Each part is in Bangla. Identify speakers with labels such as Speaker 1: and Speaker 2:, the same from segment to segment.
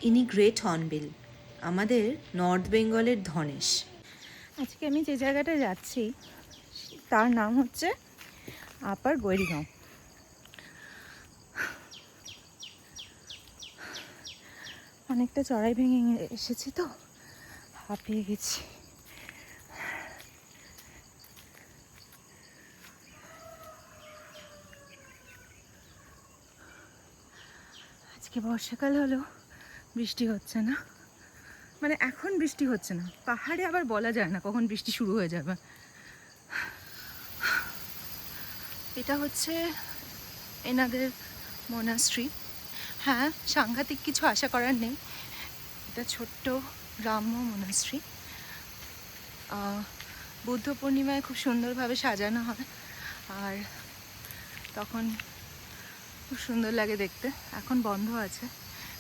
Speaker 1: ইনি গ্রেট হর্নবিল, আমাদের নর্থ বেঙ্গলের ধনেশ।
Speaker 2: আজকে আমি যে জায়গাটা যাচ্ছি তার নাম হচ্ছে আপার গৈরিগাঁও। অনেকটা চড়াই ভেঙে এসেছি তো হাঁপিয়ে গেছি। আজকে বর্ষাকাল হলেও বৃষ্টি হচ্ছে না, মানে এখন বৃষ্টি হচ্ছে না। পাহাড়ে আবার বলা যায় না কখন বৃষ্টি শুরু হয়ে যাবে। এটা হচ্ছে এনাদের মোনাস্ট্রি। হ্যাঁ, সাংঘাতিক কিছু আশা করার নেই। এটা ছোট্ট গ্রাম্য মোনাস্ট্রি। বুদ্ধ পূর্ণিমায় খুব সুন্দরভাবে সাজানো হয়, আর তখন খুব সুন্দর লাগে দেখতে। এখন বন্ধ আছে,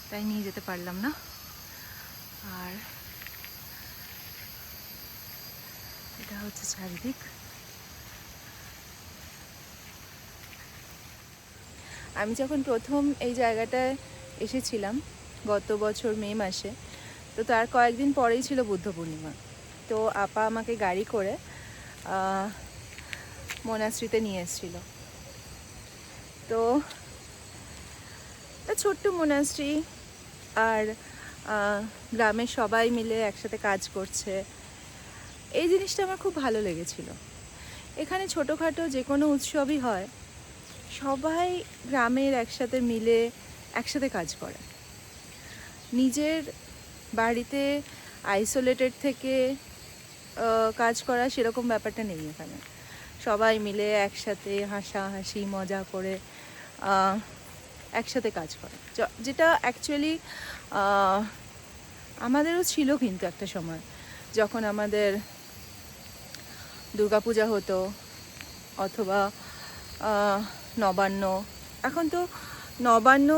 Speaker 2: তাই নিয়ে যেতে পারলাম না। আর এটা হচ্ছে চারিদিক। আমি যখন প্রথম এই জায়গাটায় এসেছিলাম গত বছর মে মাসে, তো তার কয়েকদিন পরেই ছিল বুদ্ধ পূর্ণিমা। তো আপা আমাকে গাড়ি করে মোনাস্ট্রিতে নিয়ে এসেছিল। তো ছোট্ট মোনাস্ট্রি, আর গ্রামের সবাই মিলে একসাথে কাজ করছে, এই জিনিসটা আমার খুব ভালো লেগেছিল। এখানে ছোটোখাটো যে কোনো উৎসবই হয়, সবাই গ্রামের একসাথে মিলে একসাথে কাজ করে। নিজের বাড়িতে আইসোলেটেড থেকে কাজ করা সেরকম ব্যাপারটা নেই এখানে। সবাই মিলে একসাথে হাসাহাসি মজা করে একসাথে কাজ করে, যেটা অ্যাকচুয়ালি আমাদেরও ছিল। কিন্তু একটা সময় যখন আমাদের দুর্গাপূজা হতো অথবা নবান্ন, এখন তো নবান্ন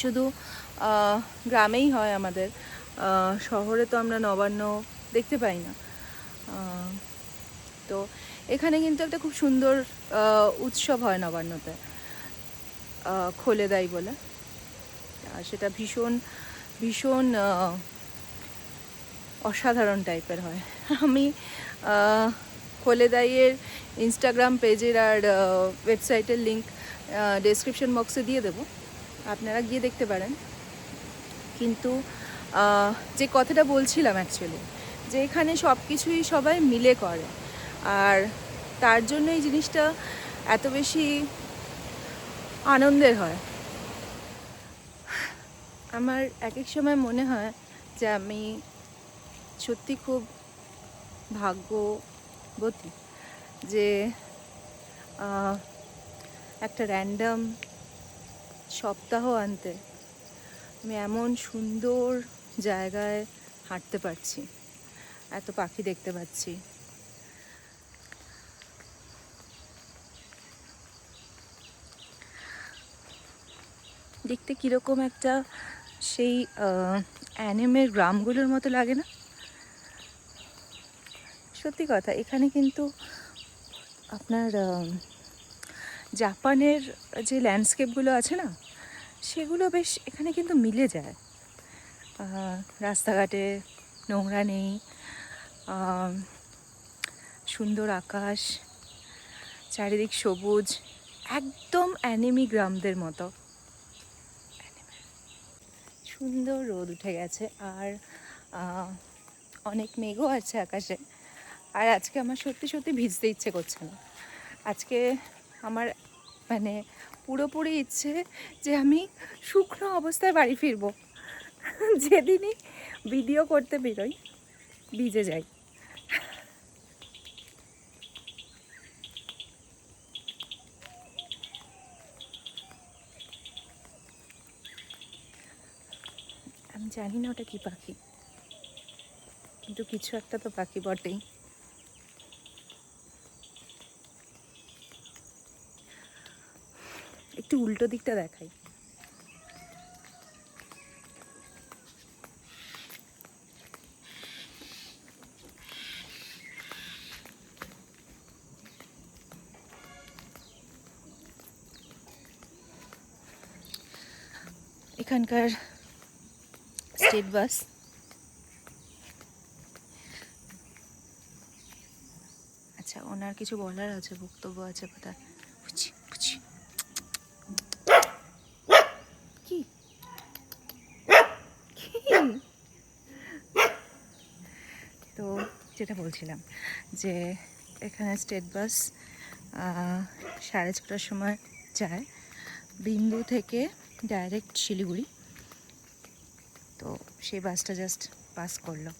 Speaker 2: শুধু গ্রামেই হয় আমাদের, শহরে তো আমরা নবান্ন দেখতে পাই না। তো এখানে কিন্তু একটা খুব সুন্দর উৎসব হয় নবান্নতে, খোলেদাই বলে। সেটা ভীষণ ভীষণ অসাধারণ টাইপের হয়। আমি খোলেদাইয়ের ইনস্টাগ্রাম পেজের আর ওয়েবসাইটের লিঙ্ক ডেসক্রিপশন বক্সে দিয়ে দেবো, আপনারা গিয়ে দেখতে পারেন। কিন্তু যে কথাটা বলছিলাম অ্যাকচুয়ালি, যে এখানে সব কিছুই সবাই মিলে করে, আর তার জন্য এই জিনিসটা এত বেশি আনন্দের হয়। আমার এক এক সময় মনে হয় যে আমি সত্যি খুব ভাগ্যবতী যে একটা র্যান্ডাম সপ্তাহ আনতে আমি এমন সুন্দর জায়গায় হাঁটতে পারছি, এত পাখি দেখতে পাচ্ছি। দেখতে কীরকম একটা সেই অ্যানিমের গ্রামগুলোর মতো লাগে না? সত্যি কথা, এখানে কিন্তু আপনার জাপানের যে ল্যান্ডস্কেপগুলো আছে না, সেগুলো বেশ এখানে কিন্তু মিলে যায়। রাস্তাঘাটে নোংরা নেই, সুন্দর আকাশ, চারিদিক সবুজ, একদম অ্যানিমি গ্রামদের মতো। সুন্দর রোদ উঠে গেছে, আর অনেক মেঘও আছে আকাশে। আর আজকে আমার সত্যি সত্যি ভিজতে ইচ্ছে করছে না। আজকে আমার মানে পুরোপুরি ইচ্ছে যে আমি শুকনো অবস্থায় বাড়ি ফিরবো। যেদিনই ভিডিও করতে বেরোই ভিজে যাই। আমি জানি না ওটা কি পাখি, কিন্তু কিছু একটা তো পাখি বটেই। একটু উল্টো দিকটা দেখাই। এখানকার স্টেট বাস। আচ্ছা, ওনার কিছু বলার আছে, বক্তব্য আছে বোধহয়। বুঝছি বুঝছি। কি কি? তো যেটা বলছিলাম যে এখানে স্টেট বাস 6:30টার সময় যায় বিন্দু থেকে ডাইরেক্ট শিলিগুড়ি। তো সেই বাসটা জাস্ট পাস করলো।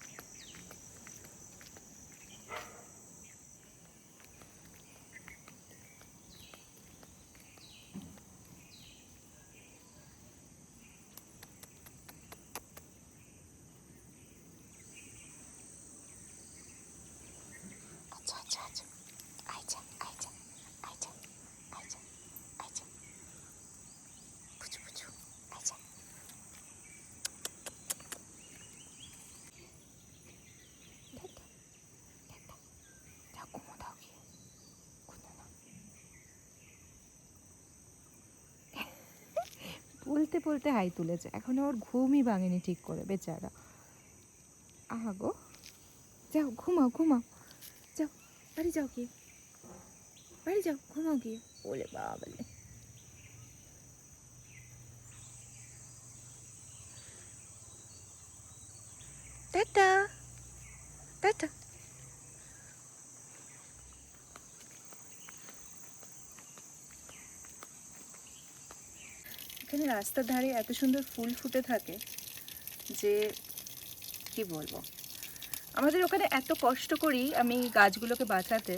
Speaker 2: আচ্ছা আচ্ছা আচ্ছা, আচ্ছা আচ্ছা আচ্ছা আচ্ছা আচ্ছা, বুঝু বুঝু, আচ্ছা। যাও ঘুমো, দাও গিয়ে ঘুমো না। বলতে বলতে হাই তুলেছে, এখনো ওর ঘুমই ভাঙেনি ঠিক করে, বেচারা। আহা গো, যাও ঘুমাও ঘুমাও, যাও বাড়ি যাও গিয়ে, বাড়ি যাও ঘুমাও গিয়ে। ওলে বাবালে। Tata tata. এখানে রাস্তার ধারে এত সুন্দর ফুল ফুটে থাকে যে কি বলবো। আমাদের ওখানে এত কষ্ট করি আমি গাছগুলোকে বাঁচাতে,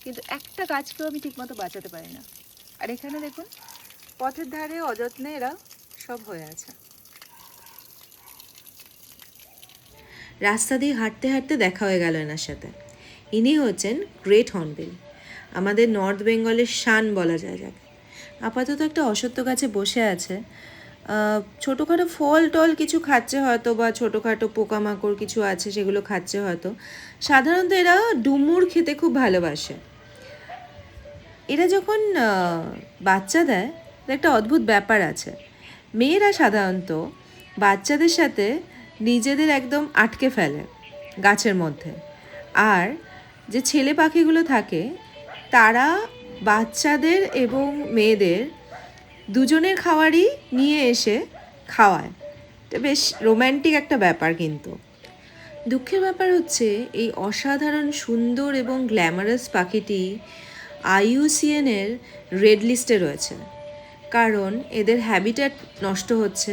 Speaker 2: কিন্তু একটা গাছকেও আমি ঠিকমতো বাঁচাতে পারি না। আর এখানে দেখুন, পথের ধারে অযত্নে এরা সব হয়ে আছে।
Speaker 1: রাস্তা দিয়ে হাঁটতে হাঁটতে দেখা হয়ে গেল এনার সাথে। ইনি হচ্ছেন গ্রেট হর্নবিল, আমাদের নর্থ বেঙ্গলের শান বলা যায় যাকে। আপাতত একটা অশ্বত্থ গাছে বসে আছে। ছোটোখাটো ফল টল কিছু খাচ্ছে হয়তো, বা ছোটোখাটো পোকামাকড় কিছু আছে সেগুলো খাচ্ছে হয়তো। সাধারণত এরা ডুমুর খেতে খুব ভালোবাসে। এরা যখন বাচ্চা দেয়, একটা অদ্ভুত ব্যাপার আছে। মেয়েরা সাধারণত বাচ্চাদের সাথে নিজেদের একদম আটকে ফেলে গাছের মধ্যে, আর যে ছেলে পাখিগুলো থাকে তারা বাচ্চাদের এবং মেয়েদের দুজনের খাবারই নিয়ে এসে খাওয়ায়। এটা বেশ রোম্যান্টিক একটা ব্যাপার। কিন্তু দুঃখের ব্যাপার হচ্ছে এই অসাধারণ সুন্দর এবং গ্ল্যামারাস পাখিটি IUCN-এর রেড লিস্টে রয়েছে, কারণ এদের হ্যাবিট্যাট নষ্ট হচ্ছে।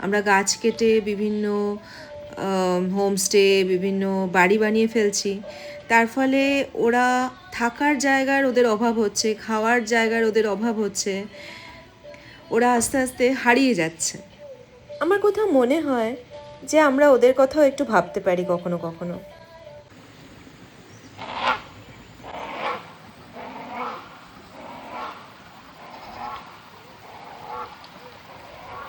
Speaker 1: আমরা গাছ কেটে বিভিন্ন হোমস্টে, বিভিন্ন বাড়ি বানিয়ে ফেলছি, তার ফলে ওরা থাকার জায়গার ওদের অভাব হচ্ছে, খাওয়ার জায়গার ওদের অভাব হচ্ছে, ওরা আস্তে আস্তে হারিয়ে যাচ্ছে। আমার কোথাও মনে হয় যে আমরা ওদের কথাও একটু ভাবতে পারি কখনো কখনো।